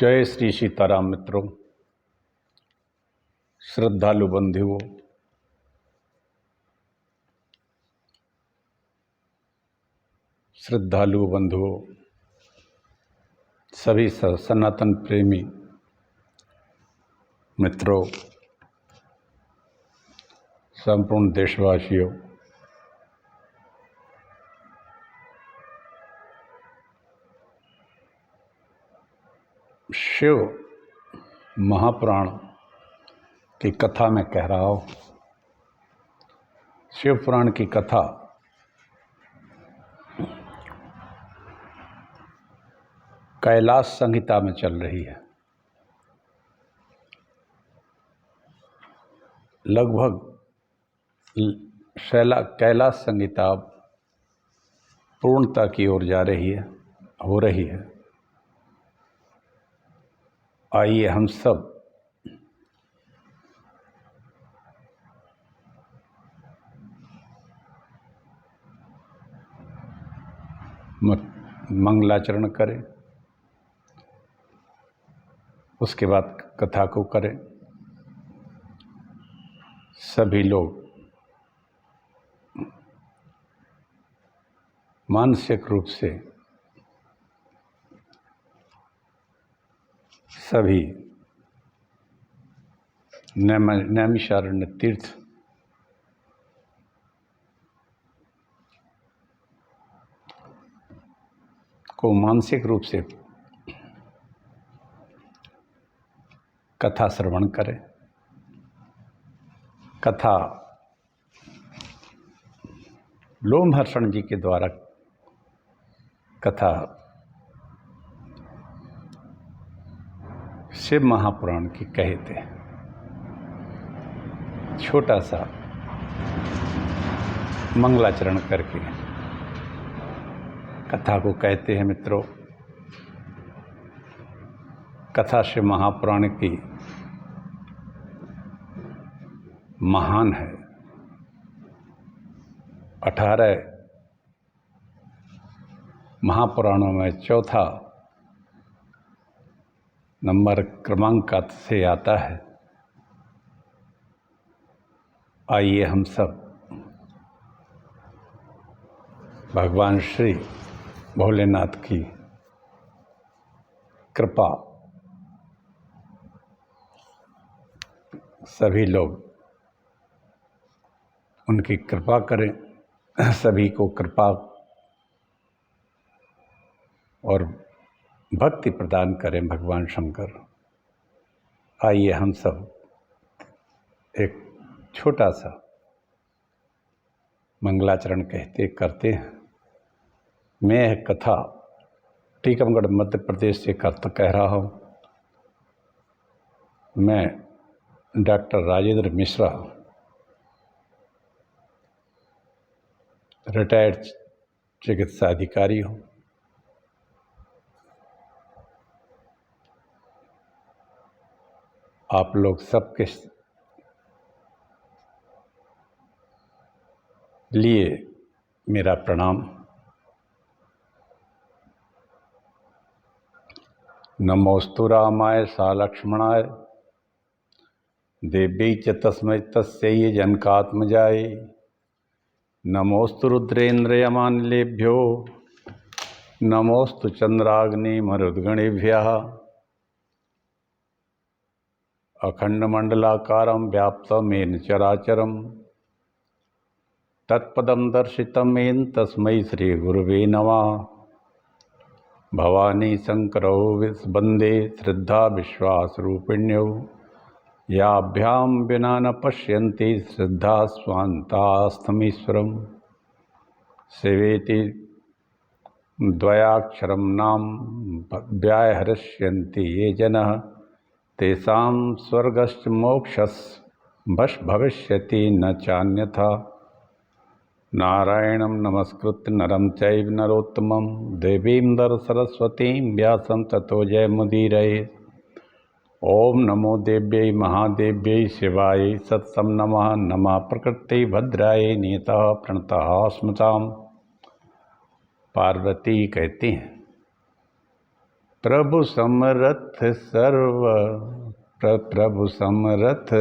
जय श्री सीताराम मित्रों, श्रद्धालु बंधुओं, सभी सनातन प्रेमी मित्रों, संपूर्ण देशवासियों, शिव महापुराण की कथा में कह रहा हूँ। शिव पुराण की कथा कैलाश संहिता में चल रही है। लगभग कैलाश संहिता पूर्णता की ओर हो रही है। आइए हम सब मंगलाचरण करें, उसके बाद कथा को करें। सभी लोग मानसिक रूप से सभी नैमिषारण्य तीर्थ को मानसिक रूप से कथा श्रवण करें। कथा लोमहर्षण जी के द्वारा कथा शिव महापुराण की कहे थे। छोटा सा मंगलाचरण करके कथा को कहते हैं। मित्रों, कथा शिव महापुराण की महान है। 18 महापुराणों में चौथा नंबर क्रमांक से आता है। आइए हम सब भगवान श्री भोलेनाथ की कृपा, सभी लोग उनकी कृपा करें, सभी को कृपा और भक्ति प्रदान करें भगवान शंकर। आइए हम सब एक छोटा सा मंगलाचरण करते हैं। मैं यह कथा टीकमगढ़ मध्य प्रदेश से कह रहा हूँ। मैं डॉक्टर राजेंद्र मिश्रा, रिटायर्ड चिकित्सा अधिकारी हूँ। आप लोग सबके लिए मेरा प्रणाम। नमोस्तु रामाय सा लक्ष्मणाय देव्यै च तस्मै तस्यै जनकात्मजाय। नमोस्तु रुद्रेन्द्रयमानिलेभ्यो नमोस्तु चंद्राग्निमरुद्गणेभ्यः। अखंडमंडलाकारं व्याप्तमेन चराचरं तत्पदं दर्शितं येन तस्मै श्रीगुरुवे नमः। भवानी शंकरौ वंदे श्रद्धा विश्वासरूपिण्यौ याभ्यां विना न पश्यन्ति श्रद्धा स्वान्तास्तमीश्वरं। शिवेति द्वयाक्षरं नाम व्याहृष्यन्ति ये जनः तेषां स्वर्गश्च मोक्षश्च भविष्यति न चान्यथा। नारायणं नमस्कृत्य नरं चैव नरोत्तमं देवीं सरस्वतीं व्यासं ततो जयमुदीरये। ओम नमो देव्यै महादेव्यै शिवाय सत्सम नमः। नमः प्रकृति भद्राय नियतः प्रणतः स्मृताम्। पार्वती कहती हैं, प्रभु समरथ प्रभु समरथ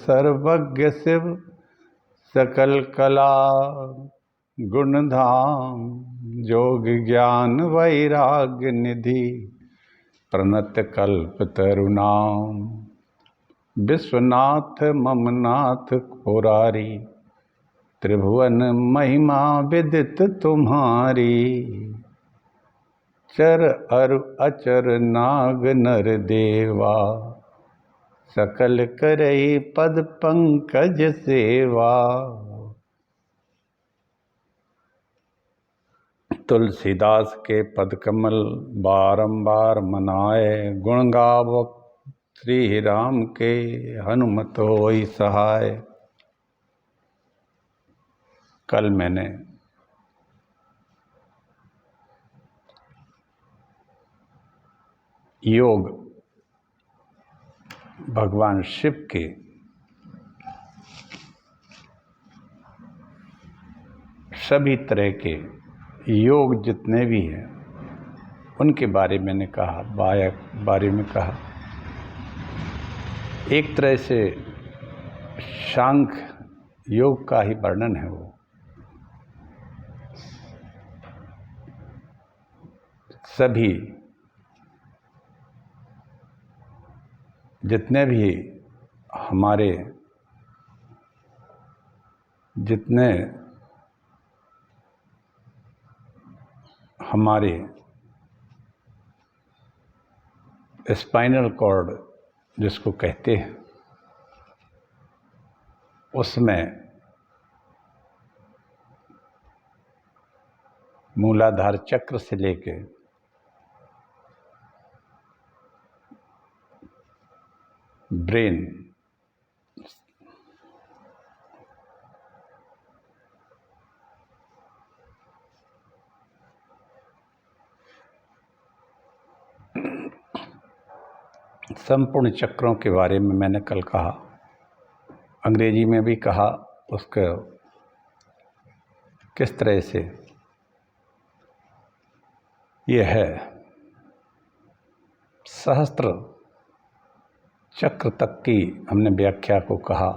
सर्वज्ञ शिव, सकल कला गुण धाम, जोग ज्ञान वैराग्य निधि, प्रणत कल्प तरुणाम। विश्वनाथ ममनाथ पुरारी, त्रिभुवन महिमा विदित तुम्हारी। चर अरु अचर नाग नर देवा, सकल करई पद पंकज सेवा। तुलसीदास के पद कमल बारंबार मनाए, गुण गावक श्री राम के हनुमत होई सहाय। कल मैंने योग भगवान शिव के सभी तरह के योग जितने भी हैं उनके बारे में बारे में कहा। एक तरह से सांख्य योग का ही वर्णन है वो। सभी जितने हमारे स्पाइनल कॉर्ड जिसको कहते हैं, उसमें मूलाधार चक्र से लेके ब्रेन, संपूर्ण चक्रों के बारे में मैंने कल कहा, अंग्रेजी में भी कहा। उसका किस तरह से यह है सहस्त्र चक्र तक की हमने व्याख्या को कहा।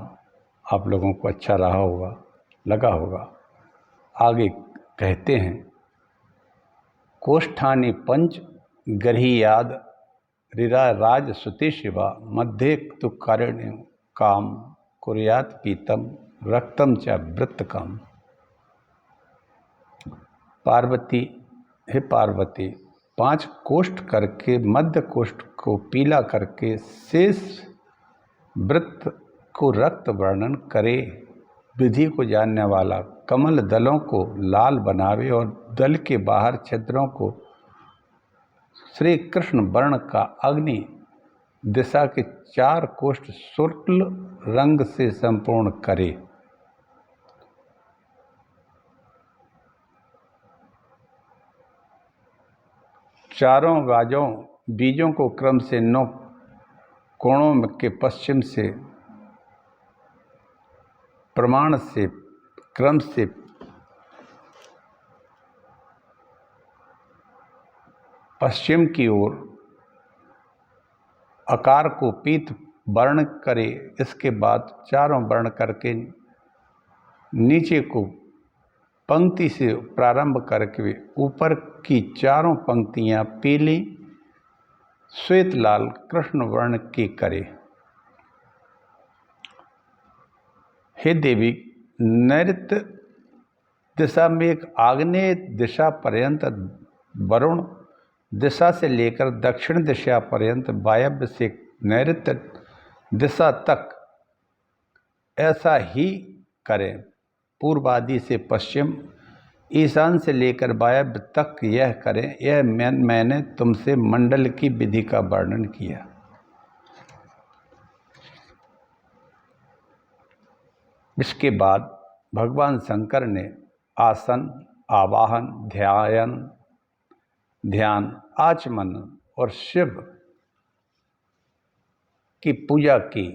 आप लोगों को अच्छा लगा होगा। आगे कहते हैं, कोष्ठानि पंच गृहीयाद रिरा राज सुति शिवा, मध्ये तु कारुण्य काम कुर्यात पीतम रक्तम च वृत्तकम। पार्वती, हे पार्वती, 5 कोष्ठ करके मध्य कोष्ठ को पीला करके शेष वृत्त को रक्त वर्णन करे। विधि को जानने वाला कमल दलों को लाल बनावे और दल के बाहर छिद्रों को श्री कृष्ण वर्ण का अग्नि दिशा के 4 कोष्ठ शुक्ल रंग से संपूर्ण करे। चारों बीजों को क्रम से 9 कोणों के पश्चिम से प्रमाण से क्रम से पश्चिम की ओर आकार को पीत वर्ण करे। इसके बाद चारों वर्ण करके नीचे को पंक्ति से प्रारंभ करके ऊपर की चारों पंक्तियां पीली श्वेत लाल कृष्ण वर्ण की करे। हे देवी, नैऋत्य दिशा में एक आग्नेय दिशा पर्यंत वरुण दिशा से लेकर दक्षिण दिशा पर्यंत वायव्य से नैऋत्य दिशा तक ऐसा ही करें। पूर्वादि से पश्चिम, ईशान से लेकर वायव्य तक यह करें। यह मैंने तुमसे मंडल की विधि का वर्णन किया। इसके बाद भगवान शंकर ने आसन, आवाहन, ध्यान, आचमन और शिव की पूजा की।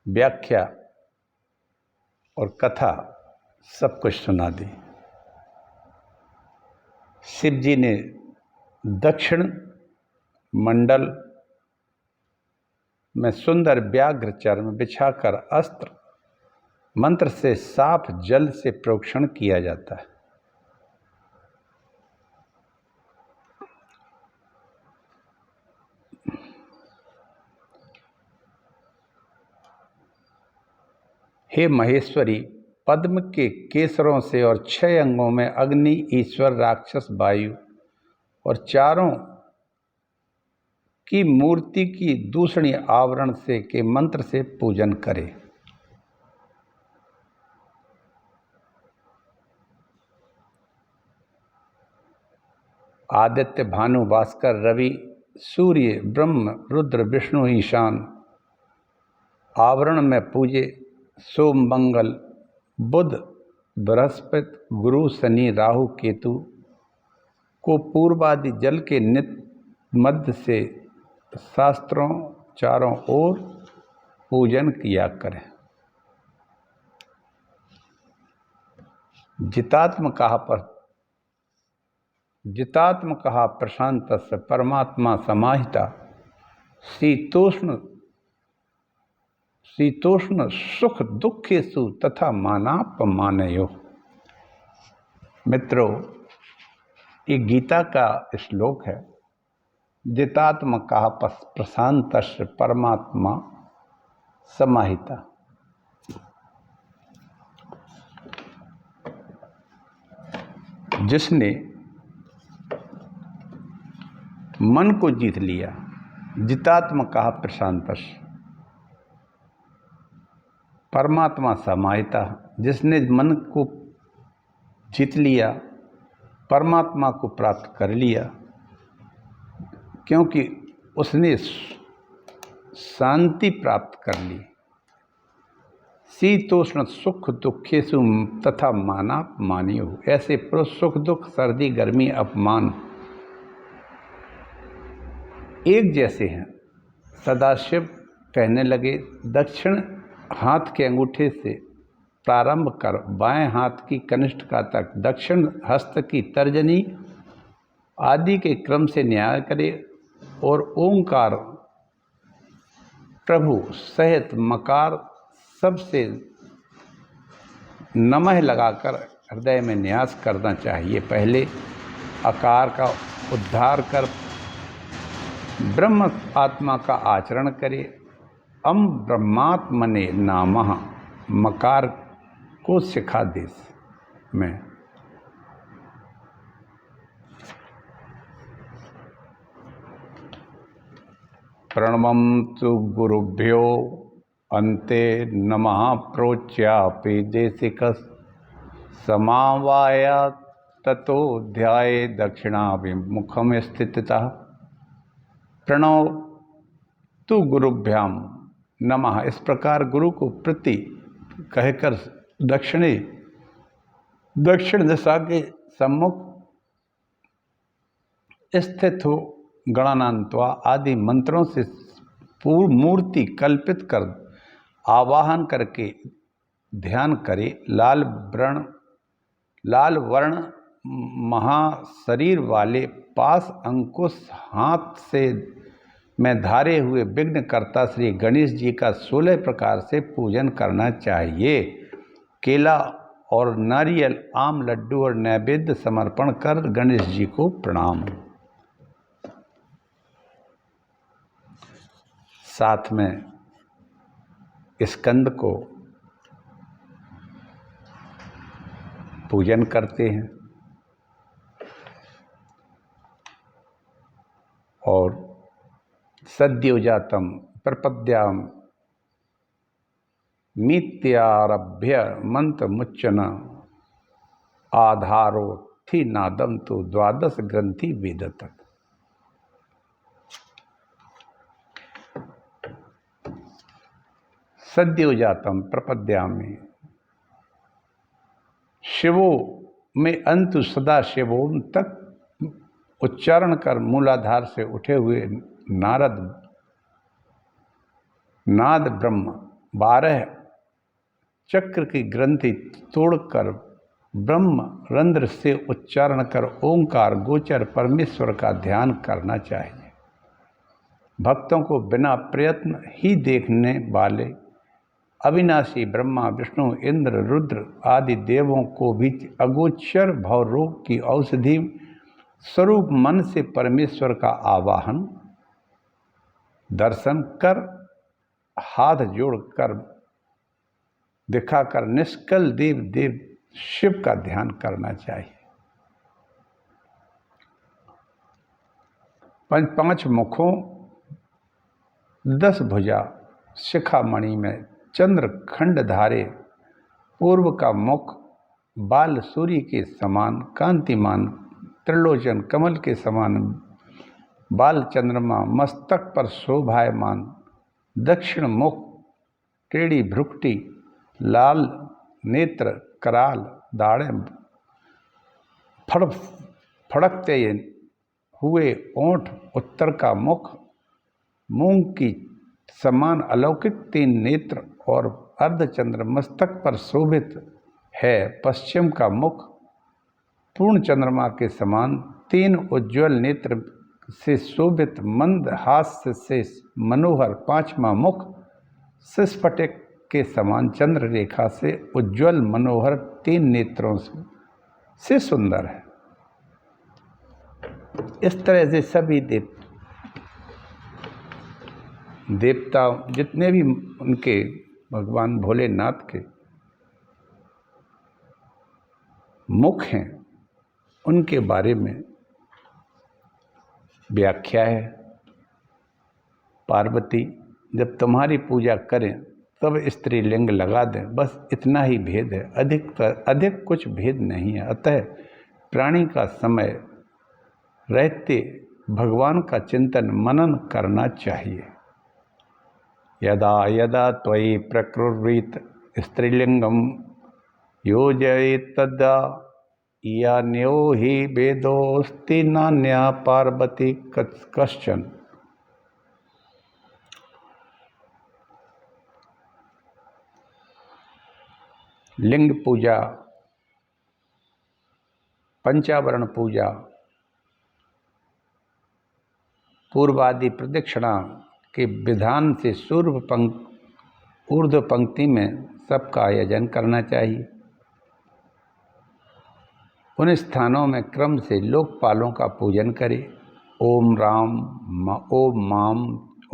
व्याख्या और कथा सब कुछ सुना दी। शिव जी ने दक्षिण मंडल में सुंदर व्याघ्र चर्म बिछाकर अस्त्र मंत्र से साफ जल से प्रोक्षण किया जाता है। हे महेश्वरी, पद्म के केसरों से और 6 अंगों में अग्नि, ईश्वर, राक्षस, वायु और चारों की मूर्ति की दूसरी आवरण से के मंत्र से पूजन करें। आदित्य, भानु, भास्कर, रवि, सूर्य, ब्रह्म, रुद्र, विष्णु, ईशान आवरण में पूजे। सोम, मंगल, बुध, बृहस्पति, गुरु, शनि, राहु, केतु को पूर्वादि जल के नित्य मध्य से शास्त्रों चारों ओर पूजन किया करें। जितात्म कहा प्रशांत से परमात्मा समाहिता, शीतोष्ण सुख दुखेषु तथा मानापमानयो। मित्रों, ये गीता का श्लोक है। जितात्म कहा प्रशांत परमात्मा समाहिता। जिसने मन को जीत लिया, जितात्म कहा प्रशांत परमात्मा समाहिता। जिसने मन को जीत लिया, परमात्मा को प्राप्त कर लिया, क्योंकि उसने शांति प्राप्त कर ली। शीतोष्ण सुख दुखेषु तथा मानापमानयो। ऐसे पुरुष सुख दुख, सर्दी गर्मी, अपमान एक जैसे हैं। सदाशिव कहने लगे, दक्षिण हाथ के अंगूठे से प्रारंभ कर बाएं हाथ की कनिष्ठिका तक, दक्षिण हस्त की तर्जनी आदि के क्रम से न्याय करे और ओंकार प्रभु सहित मकार सबसे नमः लगाकर हृदय में न्यास करना चाहिए। पहले आकार का उद्धार कर ब्रह्म आत्मा का आचरण करे। अम ब्रह्मात्मने नामः मकार को सिखा दे में। प्रणवन्तु गुरुभ्यो अन्ते नमः प्रोच्यापि देशिकः समावाया ततो ध्याये दक्षिणाभिमुखं स्थितः। प्रणव तु गुरुभ्याम नमः। इस प्रकार गुरु को प्रति कहकर दक्षिण दिशा के सम्मुख स्थित हो गणानान्त्वा आदि मंत्रों से पूर्व मूर्ति कल्पित कर आवाहन करके ध्यान करे। लाल वर्ण महाशरीर वाले पास अंकुश हाथ से में धारे हुए विघ्नकर्ता श्री गणेश जी का 16 प्रकार से पूजन करना चाहिए। केला और नारियल, आम, लड्डू और नैवेद्य समर्पण कर गणेश जी को प्रणाम। साथ में स्कंद को पूजन करते हैं और सद्योजातम प्रपद्याम मित्यारभ्य मंत्र मुच्चन आधारो थी नादम तो 12 ग्रंथि वेदतक। सद्योजातम प्रपद्यामि, शिवो में अंत सदा शिवोम तक उच्चारण कर मूलाधार से उठे हुए नाद ब्रह्म 12 चक्र की ग्रंथि तोड़कर ब्रह्म रंध्र से उच्चारण कर ओंकार गोचर परमेश्वर का ध्यान करना चाहिए। भक्तों को बिना प्रयत्न ही देखने वाले अविनाशी ब्रह्मा विष्णु इंद्र रुद्र आदि देवों को भी अगोचर भवरोग की औषधि स्वरूप मन से परमेश्वर का आवाहन दर्शन कर हाथ जोड़कर दिखाकर निष्कल देव शिव का ध्यान करना चाहिए। पांच मुखों 10 भुजा शिखामणि में चंद्र खंड धारे पूर्व का मुख बाल सूर्य के समान कांतिमान त्रिलोचन कमल के समान बाल चंद्रमा मस्तक पर शोभायमान दक्षिण मुख टेढ़ी भ्रुकुटी लाल नेत्र कराल दाढ़े फड़कते हुए ओंठ उत्तर का मुख मूंग की समान अलौकिक 3 नेत्र और अर्धचंद्र मस्तक पर शोभित है। पश्चिम का मुख पूर्ण चंद्रमा के समान 3 उज्ज्वल नेत्र से शोभित मंद हास्य से मनोहर 5वां मुख सिस्फटिक के समान चंद्र रेखा से उज्ज्वल मनोहर 3 नेत्रों से सुंदर है। इस तरह से सभी देवता जितने भी उनके भगवान भोलेनाथ के मुख हैं उनके बारे में व्याख्या है। पार्वती जब तुम्हारी पूजा करें तब स्त्रीलिंग लगा दें, बस इतना ही भेद है, अधिक कुछ भेद नहीं है। अतः प्राणी का समय रहते भगवान का चिंतन मनन करना चाहिए। यदा यदा त्वयि प्रकृर्वीत स्त्रीलिंगम योजयेत् तदा यान्यो हि वेदोस्ति नान्या पार्वती कश्चन। लिंग पूजा, पंचावरण पूजा, पूर्वादि प्रदक्षिणा के विधान से ऊर्ध्व पंक्ति में सबका आयोजन करना चाहिए। उन स्थानों में क्रम से लोकपालों का पूजन करें। ओम राम, ओम माम,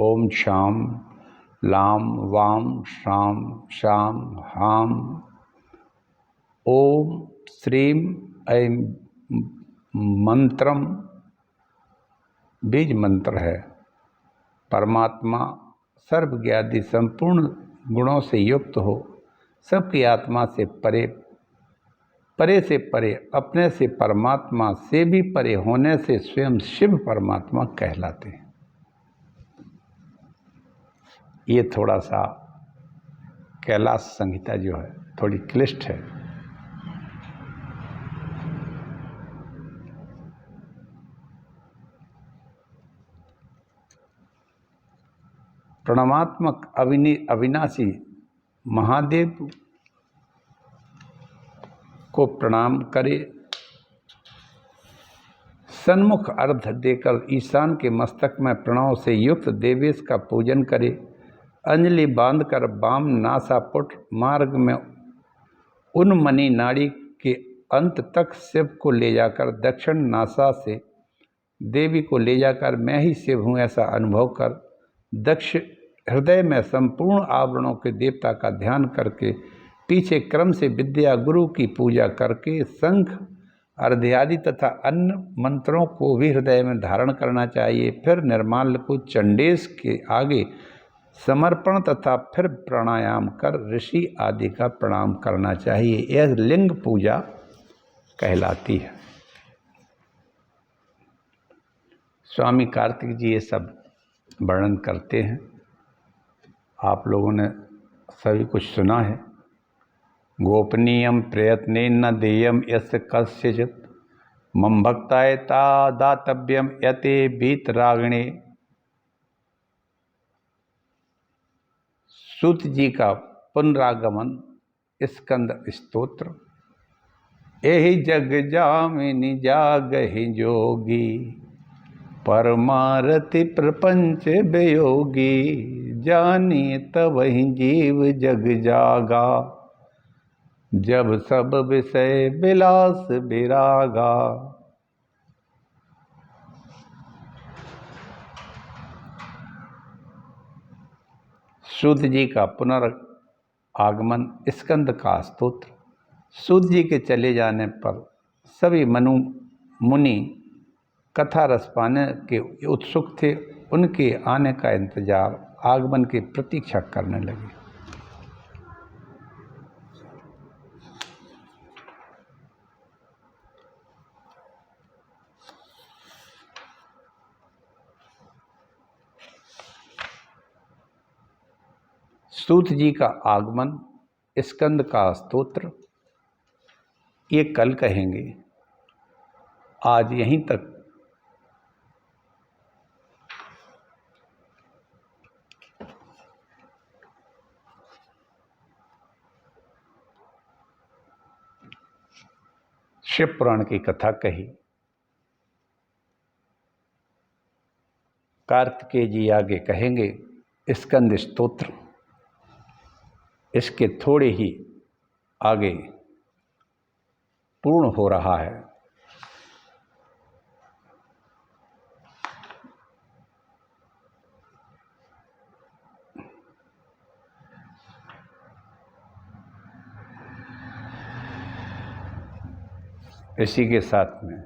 ओम श्याम, लाम, वाम, श्राम, श्याम, हाम, ओम श्रीम ऐं मंत्रम बीज मंत्र है। परमात्मा सर्वज्ञादि संपूर्ण गुणों से युक्त हो, सबकी आत्मा से परे, परे से परे, अपने से परमात्मा से भी परे होने से स्वयं शिव परमात्मा कहलाते हैं। ये थोड़ा सा कैलाश संहिता जो है थोड़ी क्लिष्ट है। प्रणवात्मक अविनाशी महादेव को प्रणाम करे। सन्मुख अर्ध देकर ईशान के मस्तक में प्रणव से युक्त देवेश का पूजन करे। अंजलि बांधकर वाम नासापुट मार्ग में उन्मनी नाड़ी के अंत तक शिव को ले जाकर दक्षिण नासा से देवी को ले जाकर मैं ही शिव हूँ ऐसा अनुभव कर दक्ष हृदय में संपूर्ण आवरणों के देवता का ध्यान करके पीछे क्रम से विद्या गुरु की पूजा करके शंख अर्घ्यादि तथा अन्य मंत्रों को भी हृदय में धारण करना चाहिए। फिर निर्माल्य को चंडेश के आगे समर्पण तथा फिर प्राणायाम कर ऋषि आदि का प्रणाम करना चाहिए। यह लिंग पूजा कहलाती है। स्वामी कार्तिक जी ये सब वर्णन करते हैं। आप लोगों ने सभी कुछ सुना है। गोपनीयम प्रयत्नेन देयम यस्य कस्यचित् मम भक्ताय दातव्यम यते वीतरागिणे। सूत जी का पुनरागमन स्कंद स्तोत्र। एहि जग जामिनि जागहि जोगी, परमारति प्रपंच वियोगी। जानी तबहि जीव जग जागा, जब सब विषय विलास विरागा। सूत जी का पुनर्आगमन, स्कंद का स्तोत्र। सूत जी के चले जाने पर सभी मुनि कथा रस पाने के उत्सुक थे। उनके आने का इंतजार, आगमन की प्रतीक्षा करने लगे। सूत जी का आगमन, स्कंद का स्तोत्र, ये कल कहेंगे। आज यहीं तक शिव पुराण की कथा कही। कार्तिकेय जी आगे कहेंगे स्कंद स्तोत्र। इसके थोड़े ही आगे पूर्ण हो रहा है। इसी के साथ में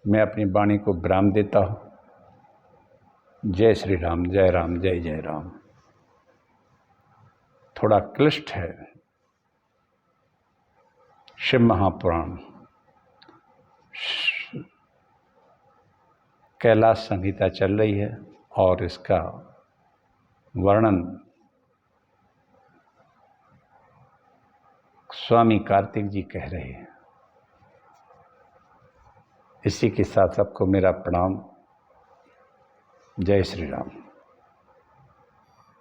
मैं अपनी वाणी को विराम देता हूँ। जय श्री राम, जय राम, जय जय राम। थोड़ा क्लिष्ट है शिव महापुराण, कैलाश संहिता चल रही है और इसका वर्णन स्वामी कार्तिक जी कह रहे हैं। इसी के साथ सबको मेरा प्रणाम। जय श्री राम।